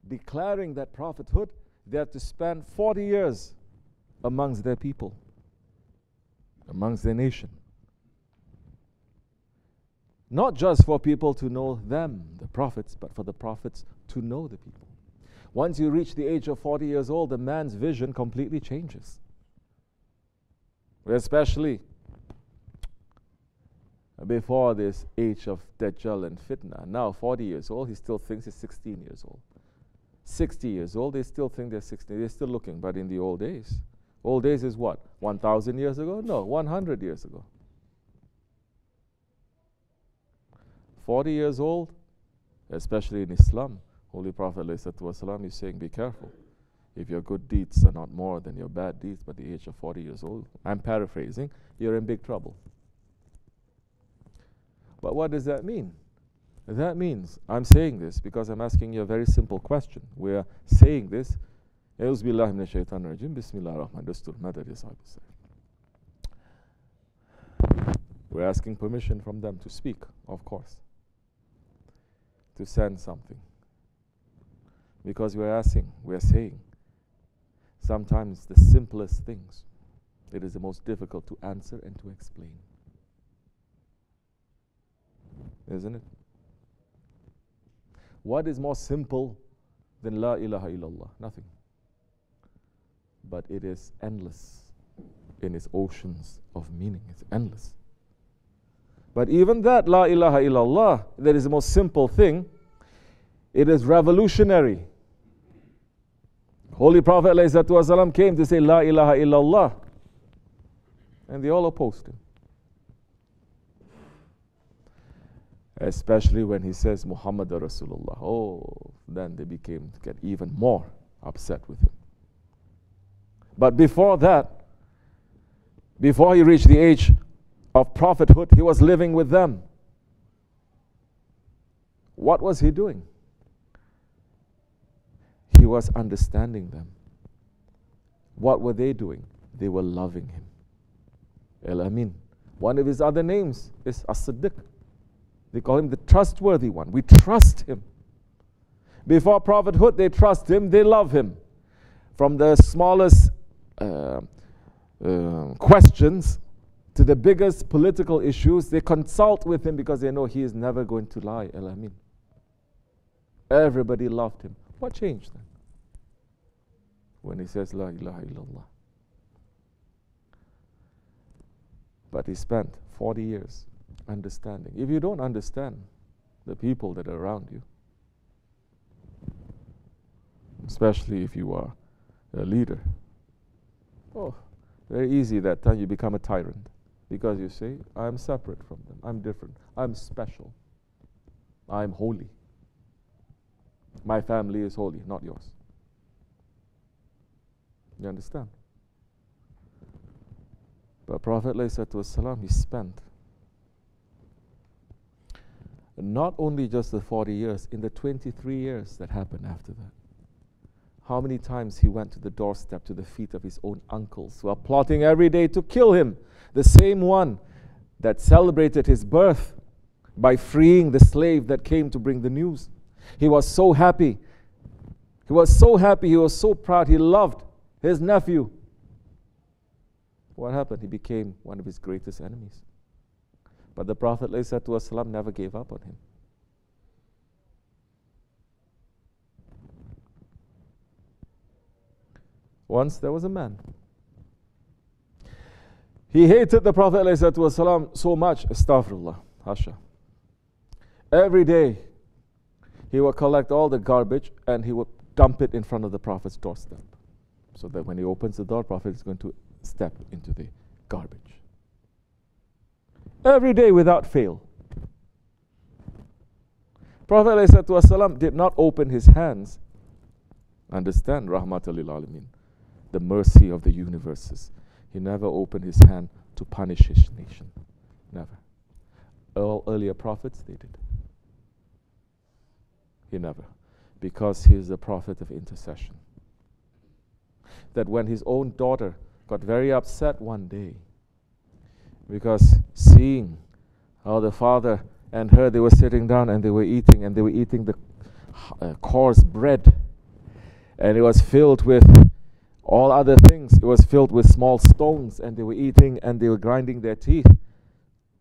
declaring that prophethood, they had to spend 40 years amongst their people, amongst their nation. Not just for people to know them, the prophets, but for the prophets to know the people. Once you reach the age of 40 years old, the man's vision completely changes. Especially before this age of Dajjal and Fitna. Now, 40 years old, he still thinks he's 16 years old. 60 years old, they still think they're 16. They're still looking, but in the old days is what? 1,000 years ago? No, 100 years ago. 40 years old, especially in Islam, Holy Prophet ﷺ is saying, be careful. If your good deeds are not more than your bad deeds by the age of 40 years old, I'm paraphrasing, you're in big trouble. But what does that mean? That means, I'm saying this because I'm asking you a very simple question. We're saying this, Bismillah ar-Rahman. We're asking permission from them to speak, of course, to send something. Because we're saying, sometimes the simplest things, it is the most difficult to answer and to explain. Isn't it? What is more simple than La ilaha illallah? Nothing. But it is endless in its oceans of meaning. It's endless. But even that La ilaha illallah, that is the most simple thing, it is revolutionary. Holy Prophet ﷺ came to say La ilaha illallah, and they all opposed him. Especially when he says Muhammad Rasulullah. Oh, then they get even more upset with him. But before that, before he reached the age of prophethood, he was living with them. What was he doing? He was understanding them. What were they doing? They were loving him. El-Amin. One of his other names is As-Siddiq. They call him the trustworthy one. We trust him. Before prophethood, they trust him, they love him. From the smallest questions to the biggest political issues, they consult with him because they know he is never going to lie. El-Amin. Everybody loved him. What changed then? When he says La ilaha illallah. But he spent 40 years understanding. If you don't understand the people that are around you, especially if you are a leader, oh, very easy that time you become a tyrant. Because you say, I'm separate from them, I'm different, I'm special, I'm holy. My family is holy, not yours. You understand? But Prophet ﷺ, he spent not only just the 40 years, in the 23 years that happened after that. How many times he went to the doorstep, to the feet of his own uncles who are plotting every day to kill him. The same one that celebrated his birth by freeing the slave that came to bring the news. He was so happy. He was so happy, he was so proud, he loved his nephew. What happened? He became one of his greatest enemies. But the Prophet ﷺ never gave up on him. Once there was a man. He hated the Prophet ﷺ so much, astaghfirullah, hasha. Every day he would collect all the garbage and he would dump it in front of the Prophet's doorstep. So that when he opens the door, Prophet is going to step into the garbage. Every day without fail. Prophet ﷺ did not open his hands. Understand, Rahmatal lil Alamin, the mercy of the universes. He never opened his hand to punish his nation. Never. All earlier prophets, they did. He never. Because he is the prophet of intercession. That when his own daughter got very upset one day, because seeing how the father and her, they were sitting down and they were eating the coarse bread And it was filled with all other things. It was filled with small stones, and they were eating and they were grinding their teeth.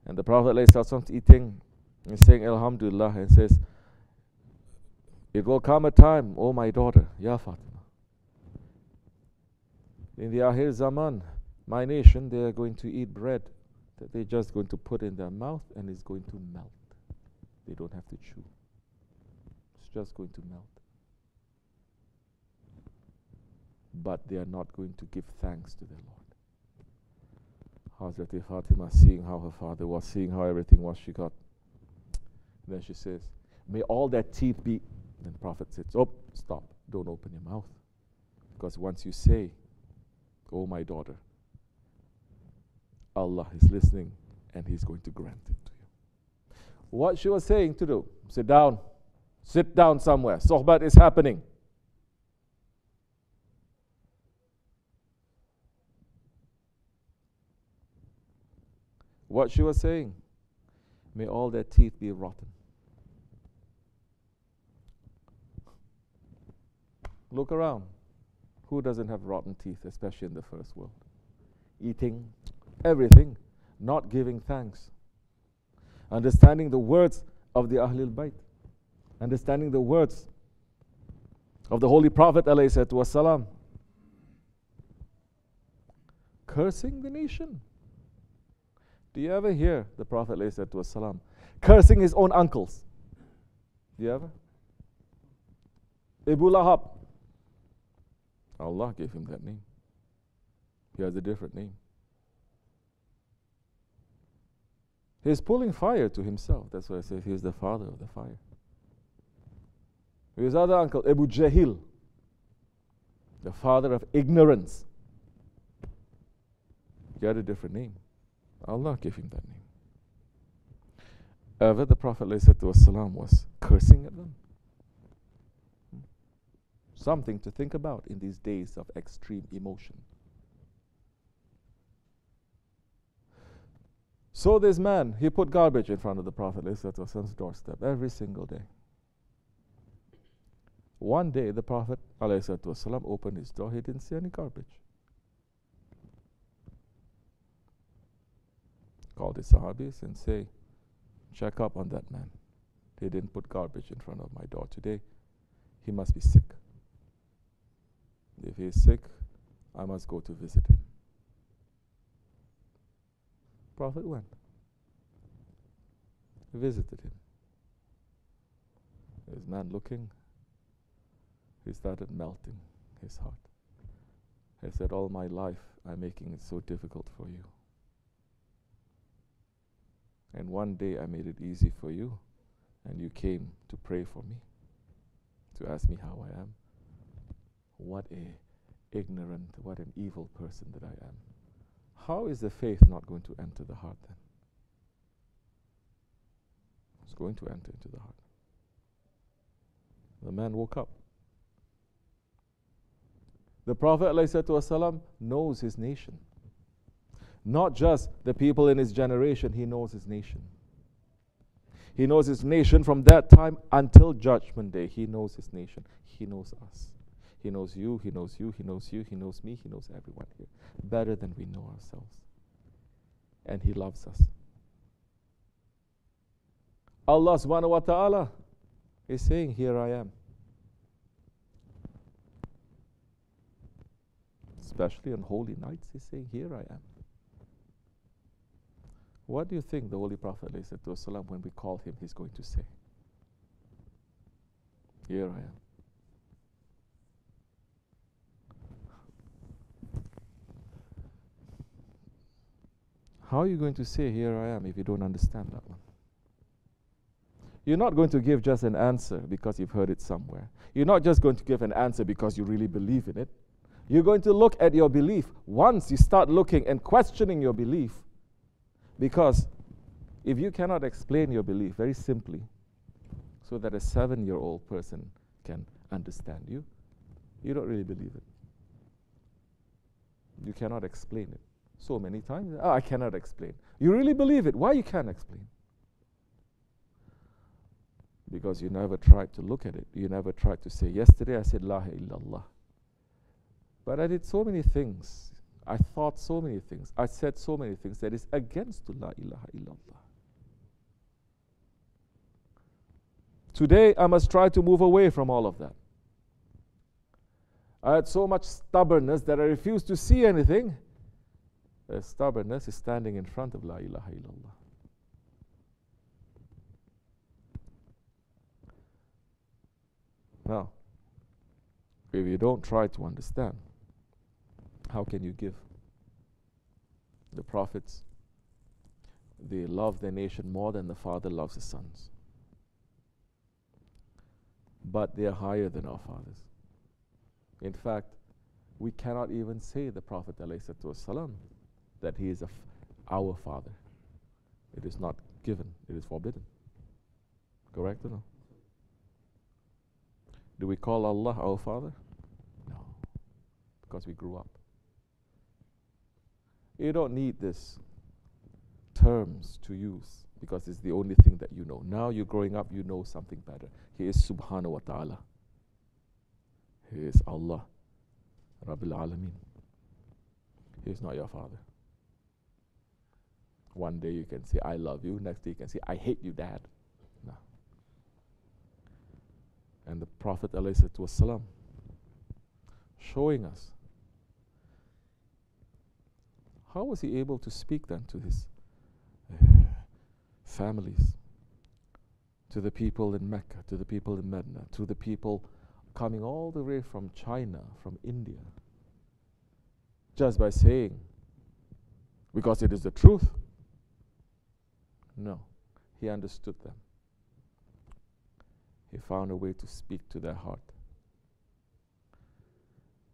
And the Prophet ﷺ eating and saying Alhamdulillah, and says, it will come a time, oh my daughter, Ya Fatima, in the Akhir Zaman, my nation, they are going to eat bread that they're just going to put in their mouth and it's going to melt. They don't have to chew. It's just going to melt. But they are not going to give thanks to their Lord. Hazrat Fatima, seeing how her father was, seeing how everything was, she got. Then she says, may all their teeth be. Then the Prophet says, oh, stop, don't open your mouth. Because once you say, oh my daughter, Allah is listening and He's going to grant it to you. What she was saying to do, sit down somewhere, sohbat is happening. What she was saying, may all their teeth be rotten. Look around. Who doesn't have rotten teeth, especially in the first world? Eating everything, not giving thanks. Understanding the words of the Ahlul Bayt. Understanding the words of the Holy Prophet ﷺ. Cursing the nation. Do you ever hear the Prophet ﷺ cursing his own uncles? Do you ever? Abu Lahab. Allah gave him that name. He has a different name. He's pulling fire to himself. That's why I say he's the father of the fire. His other uncle, Abu Jahil, the father of ignorance. He had a different name. Allah gave him that name. Ever the Prophet ﷺ was cursing at them. Something to think about in these days of extreme emotion. So this man, he put garbage in front of the Prophet ﷺ's doorstep every single day. One day the Prophet ﷺ opened his door, he didn't see any garbage. Called his Sahabis and say, check up on that man. He didn't put garbage in front of my door today. He must be sick. If he is sick, I must go to visit him. Prophet went. He visited him. This man looking, he started melting his heart. He said, all my life I'm making it so difficult for you. And one day I made it easy for you, and you came to pray for me, to ask me how I am. What a ignorant, what an evil person that I am. How is the faith not going to enter the heart then? It's going to enter into the heart. The man woke up. The Prophet ﷺ knows his nation. Not just the people in his generation, he knows his nation. He knows his nation from that time until Judgment Day. He knows his nation. He knows us. He knows you, he knows you, he knows you, he knows me, he knows everyone here. Better than we know ourselves. And he loves us. Allah subhanahu wa ta'ala is saying, here I am. Especially on holy nights, he's saying, here I am. What do you think the Holy Prophet ﷺ, when we call him, he's going to say? Here I am. How are you going to say, here I am, if you don't understand that one? You're not going to give just an answer because you've heard it somewhere. You're not just going to give an answer because you really believe in it. You're going to look at your belief. Once you start looking and questioning your belief, because if you cannot explain your belief very simply so that a 7-year-old person can understand you, you don't really believe it. You cannot explain it. So many times, I cannot explain. You really believe it. Why you can't explain? Because you never tried to look at it. You never tried to say, yesterday I said La ilaha illallah. But I did so many things. I thought so many things. I said so many things that is against La ilaha illallah. Today I must try to move away from all of that. I had so much stubbornness that I refused to see anything. The stubbornness is standing in front of La ilaha illallah. Now, if you don't try to understand, how can you give? The prophets, they love their nation more than the father loves his sons. But they are higher than our fathers. In fact, we cannot even say the Prophet ﷺ that he is our father. It is not given, it is forbidden. Correct or no? Do we call Allah our father? No, because we grew up. You don't need this terms to use because it's the only thing that you know. Now you're growing up, you know something better. He is Subhanahu wa Ta'ala. He is Allah, Rabbil Alameen. He is not your father. One day you can say, I love you. Next day you can say, I hate you, Dad. No. And the Prophet ﷺ showing us, how was he able to speak then to his families, to the people in Mecca, to the people in Medina, to the people coming all the way from China, from India, just by saying, because it is the truth? No, he understood them. He found a way to speak to their heart.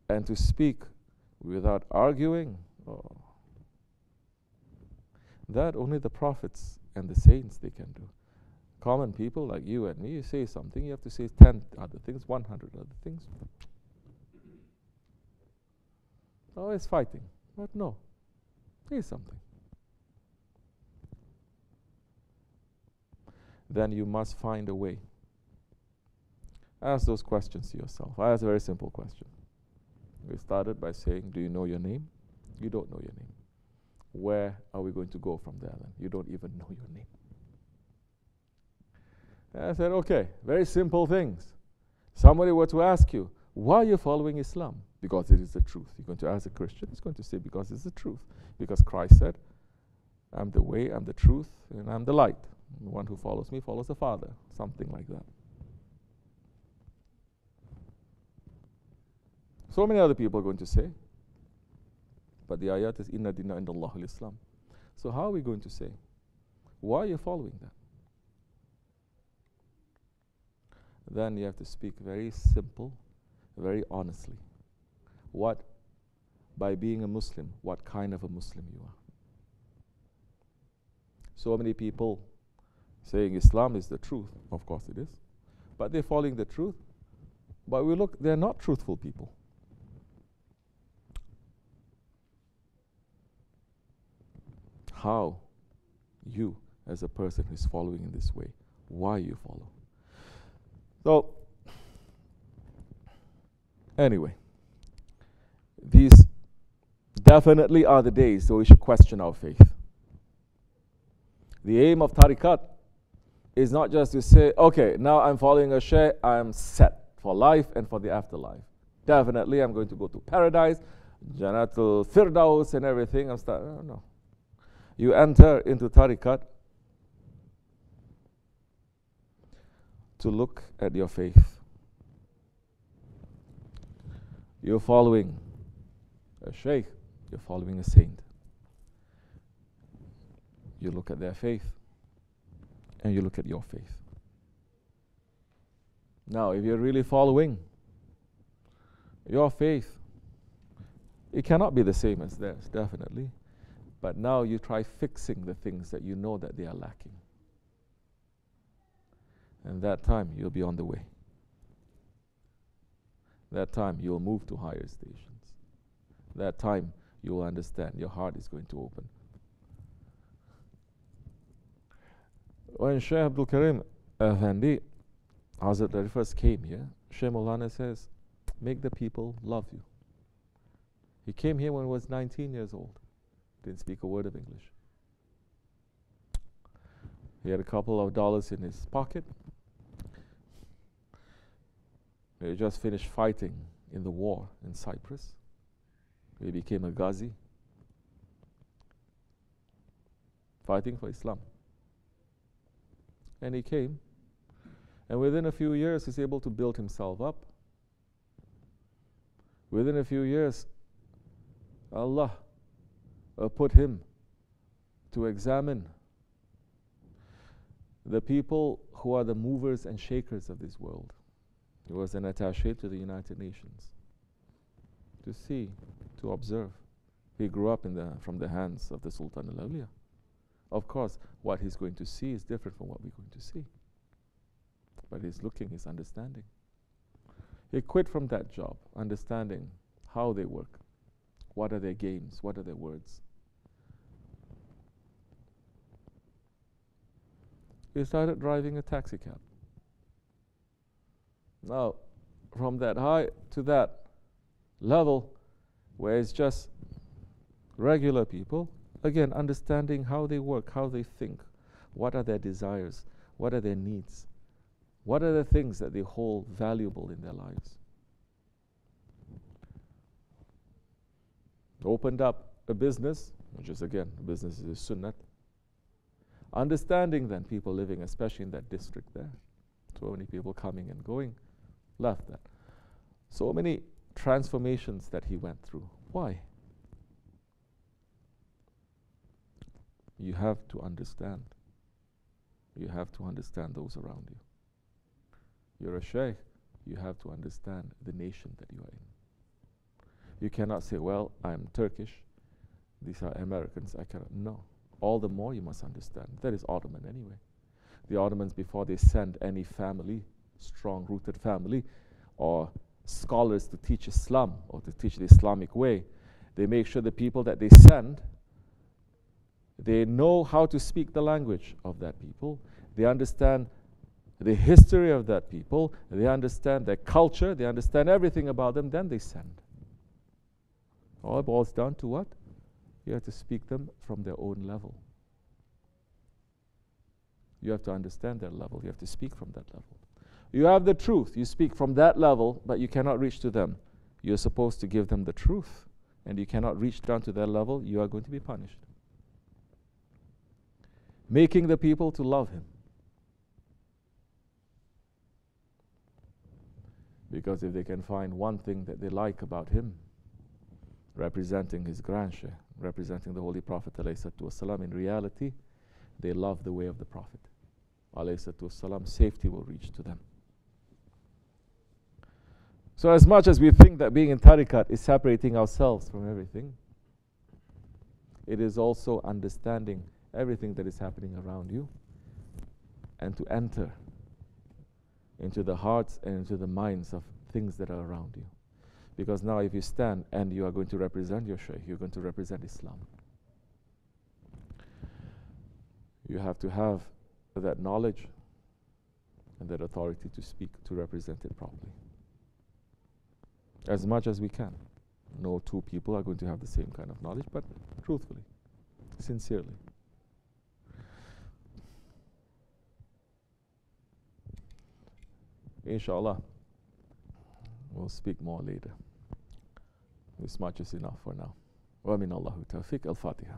And to speak without arguing, that only the prophets and the saints they can do. Common people like you and me, you say something, you have to say 10 other things, 100 other things. Always fighting. But no, say something. Then you must find a way. Ask those questions to yourself. I asked a very simple question. We started by saying, do you know your name? You don't know your name. Where are we going to go from there then? You don't even know your name. And I said, okay, very simple things. Somebody were to ask you, why are you following Islam? Because it is the truth. You're going to ask a Christian, he's going to say, because it's the truth. Because Christ said, I'm the way, I'm the truth, and I'm the light. The one who follows me follows the Father. Something like that. So many other people are going to say, but the ayat is inna dina indallah al-Islam. So how are we going to say? Why are you following that? Then you have to speak very simple, very honestly. What, by being a Muslim, what kind of a Muslim you are. So many people saying Islam is the truth. Of course it is. But they're following the truth. But we look, they're not truthful people. How you, as a person who is following in this way, why you follow. So, anyway, these definitely are the days that we should question our faith. The aim of tariqat is not just to say, okay, now I'm following a shaykh, I'm set for life and for the afterlife. Definitely I'm going to go to paradise, Jannatul Firdaus and everything. No. You enter into tariqat to look at your faith. You're following a shaykh, you're following a saint. You look at their faith and you look at your faith. Now, if you're really following your faith, it cannot be the same as theirs, definitely. But now you try fixing the things that you know that they are lacking. And that time you'll be on the way. That time you'll move to higher stations. That time you will understand, your heart is going to open. When Shaykh Abdulkerim Efendi Hazrat, when he first came here, Shaykh Maulana says, make the people love you. He came here when he was 19 years old. Didn't speak a word of English. He had a couple of dollars in his pocket. He just finished fighting in the war in Cyprus. He became a Ghazi, fighting for Islam. And he came, and within a few years he's able to build himself up. Within a few years, Allah put him to examine the people who are the movers and shakers of this world. He was an attaché to the United Nations to see, to observe. He grew up from the hands of the Sultan al-Awliya. Of course, what he's going to see is different from what we're going to see. But he's looking, he's understanding. He quit from that job, understanding how they work. What are their games? What are their words? He started driving a taxi cab. Now, from that high to that level, where it's just regular people, again, understanding how they work, how they think, what are their desires, what are their needs, what are the things that they hold valuable in their lives. Opened up a business, which is again, business is sunnat. Understanding then people living, especially in that district there. So many people coming and going, left that. So many transformations that he went through. Why? You have to understand. You have to understand those around you. You're a Shaykh, you have to understand the nation that you are in. You cannot say, well, I'm Turkish, these are Americans, I cannot. No. All the more you must understand. That is Ottoman anyway. The Ottomans, before they send any family, strong-rooted family, or scholars to teach Islam, or to teach the Islamic way, they make sure the people that they send, they know how to speak the language of that people. They understand the history of that people. They understand their culture. They understand everything about them. Then they send. All boils down to what? You have to speak them from their own level. You have to understand their level. You have to speak from that level. You have the truth. You speak from that level, but you cannot reach to them. You're supposed to give them the truth, and you cannot reach down to their level. You are going to be punished. Making the people to love him. Because if they can find one thing that they like about him, representing his grand Shaykh, representing the Holy Prophet ﷺ, in reality, they love the way of the Prophet ﷺ. Safety will reach to them. So as much as we think that being in tariqat is separating ourselves from everything, it is also understanding everything that is happening around you and to enter into the hearts and into the minds of things that are around you. Because now if you stand and you are going to represent your Shaykh, you're going to represent Islam. You have to have that knowledge and that authority to speak, to represent it properly. As much as we can. No two people are going to have the same kind of knowledge, but truthfully, sincerely. Inshallah, we'll speak more later. This much is enough for now. Wa min Allahu tawfiq. Al-Fatiha.